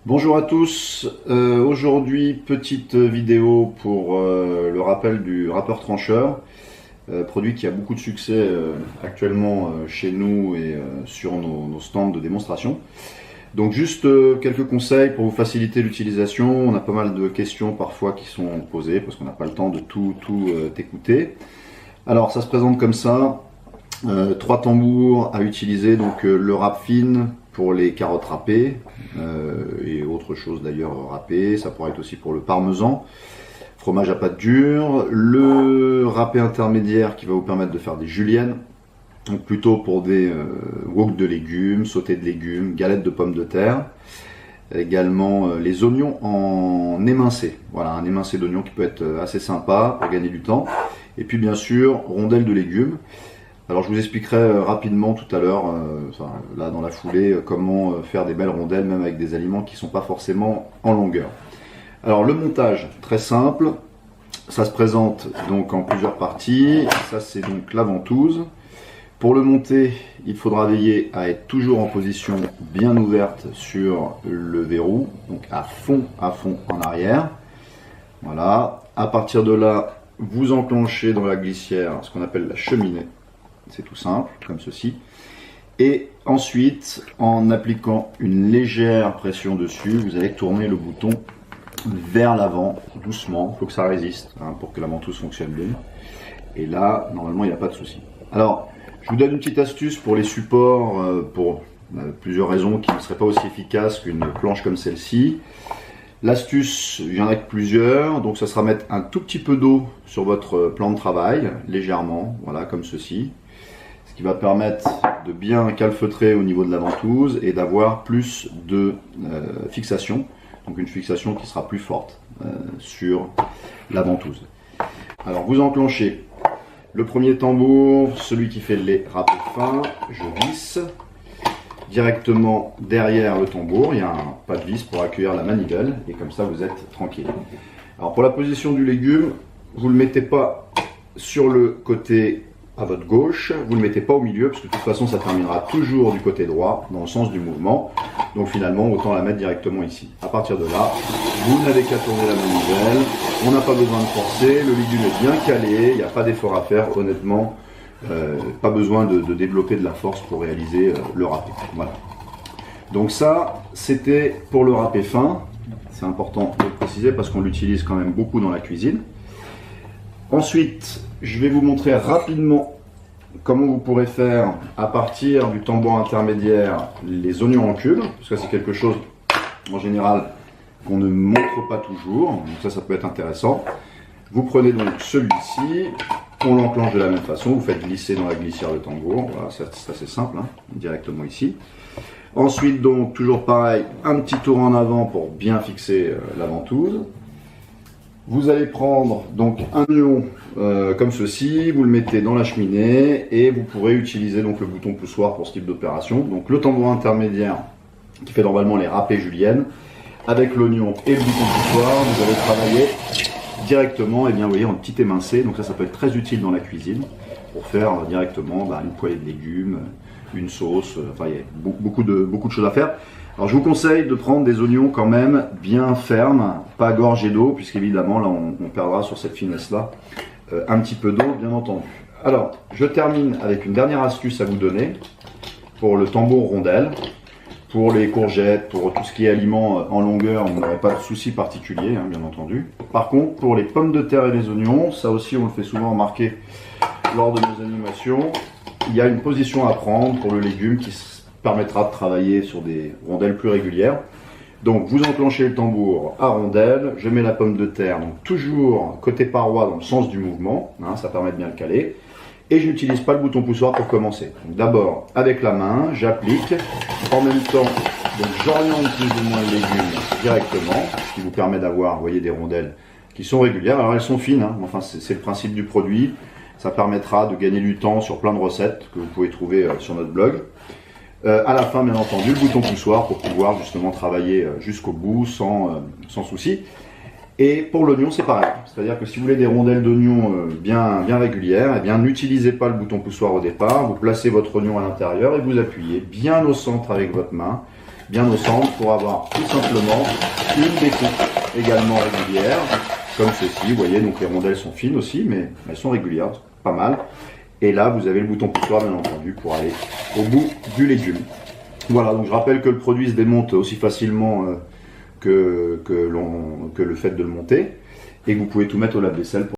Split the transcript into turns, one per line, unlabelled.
Bonjour à tous, aujourd'hui petite vidéo pour le rappel du râpeur trancheur, produit qui a beaucoup de succès actuellement chez nous et sur nos stands de démonstration. Donc juste quelques conseils pour vous faciliter l'utilisation. On a pas mal de questions parfois qui sont posées parce qu'on n'a pas le temps de tout écouter. Alors ça se présente comme ça, 3 tambours à utiliser, donc le râpe fine pour les carottes râpées et autre chose d'ailleurs râpée, ça pourrait être aussi pour le parmesan, fromage à pâte dure, le râpé intermédiaire qui va vous permettre de faire des juliennes, donc plutôt pour des wok de légumes, sauté de légumes, galettes de pommes de terre, également les oignons en émincé, voilà un émincé d'oignons qui peut être assez sympa pour gagner du temps, et puis bien sûr rondelles de légumes. Alors je vous expliquerai rapidement tout à l'heure, là dans la foulée, comment faire des belles rondelles même avec des aliments qui ne sont pas forcément en longueur. Alors le montage, très simple, ça se présente donc en plusieurs parties. Ça c'est donc la ventouse. Pour le monter, il faudra veiller à être toujours en position bien ouverte sur le verrou, donc à fond en arrière. Voilà, à partir de là, vous enclenchez dans la glissière ce qu'on appelle la cheminée. C'est tout simple, comme ceci. Et ensuite, en appliquant une légère pression dessus, vous allez tourner le bouton vers l'avant, doucement. Il faut que ça résiste pour que la ventouse fonctionne bien. Et là, normalement, il n'y a pas de souci. Alors, je vous donne une petite astuce pour les supports, pour plusieurs raisons qui ne seraient pas aussi efficaces qu'une planche comme celle-ci. L'astuce, il y en a que plusieurs, donc ça sera mettre un tout petit peu d'eau sur votre plan de travail, légèrement, voilà, comme ceci. Ce qui va permettre de bien calfeutrer au niveau de la ventouse et d'avoir plus de fixation, donc une fixation qui sera plus forte sur la ventouse. Alors vous enclenchez le premier tambour, celui qui fait les râpés fins, je visse directement derrière le tambour, il y a un pas de vis pour accueillir la manivelle et comme ça vous êtes tranquille. Alors pour la position du légume, vous ne le mettez pas sur le côté à votre gauche, vous ne le mettez pas au milieu parce que de toute façon ça terminera toujours du côté droit dans le sens du mouvement, donc finalement autant la mettre directement ici. À partir de là, vous n'avez qu'à tourner la manivelle, on n'a pas besoin de forcer, le légume est bien calé, il n'y a pas d'effort à faire honnêtement. Pas besoin de développer de la force pour réaliser le râpé. Voilà. Donc ça, c'était pour le râpé fin. C'est important de le préciser parce qu'on l'utilise quand même beaucoup dans la cuisine. Ensuite, je vais vous montrer rapidement comment vous pourrez faire à partir du tambour intermédiaire les oignons en cubes, parce que c'est quelque chose en général qu'on ne montre pas toujours. Donc ça peut être intéressant. Vous prenez donc celui-ci. On l'enclenche de la même façon, vous faites glisser dans la glissière le tambour, voilà, c'est assez simple, directement ici. Ensuite donc, toujours pareil, un petit tour en avant pour bien fixer la ventouse. Vous allez prendre donc un oignon comme ceci, vous le mettez dans la cheminée et vous pourrez utiliser donc le bouton poussoir pour ce type d'opération. Donc le tambour intermédiaire qui fait normalement les râpés juliennes, avec l'oignon et le bouton poussoir, vous allez travailler directement, et bien vous voyez, en petit émincé, donc ça peut être très utile dans la cuisine pour faire directement une poêlée de légumes, une sauce, enfin il y a beaucoup de choses à faire. Alors je vous conseille de prendre des oignons quand même bien fermes, pas gorgés d'eau, puisqu'évidemment là on perdra sur cette finesse là un petit peu d'eau bien entendu. Alors je termine avec une dernière astuce à vous donner pour le tambour rondelle. Pour les courgettes, pour tout ce qui est aliments en longueur, on n'aurait pas de souci particulier, bien entendu. Par contre, pour les pommes de terre et les oignons, ça aussi on le fait souvent remarquer lors de nos animations, il y a une position à prendre pour le légume qui permettra de travailler sur des rondelles plus régulières. Donc vous enclenchez le tambour à rondelle, je mets la pomme de terre, donc toujours côté paroi dans le sens du mouvement, ça permet de bien le caler. Et je n'utilise pas le bouton poussoir pour commencer. D'abord, avec la main, j'applique. En même temps, j'oriente plus ou moins le légume directement, ce qui vous permet d'avoir, vous voyez, des rondelles qui sont régulières. Alors elles sont fines, enfin c'est le principe du produit. Ça permettra de gagner du temps sur plein de recettes que vous pouvez trouver sur notre blog. À la fin, bien entendu, le bouton poussoir pour pouvoir justement travailler jusqu'au bout sans souci. Et pour l'oignon, c'est pareil. C'est-à-dire que si vous voulez des rondelles d'oignon bien régulières, eh bien n'utilisez pas le bouton poussoir au départ. Vous placez votre oignon à l'intérieur et vous appuyez bien au centre avec votre main, bien au centre pour avoir tout simplement une découpe également régulière, comme ceci. Vous voyez, donc les rondelles sont fines aussi, mais elles sont régulières, pas mal. Et là, vous avez le bouton poussoir, bien entendu, pour aller au bout du légume. Voilà, donc je rappelle que le produit se démonte aussi facilement que le fait de le monter, et que vous pouvez tout mettre au lave-vaisselle.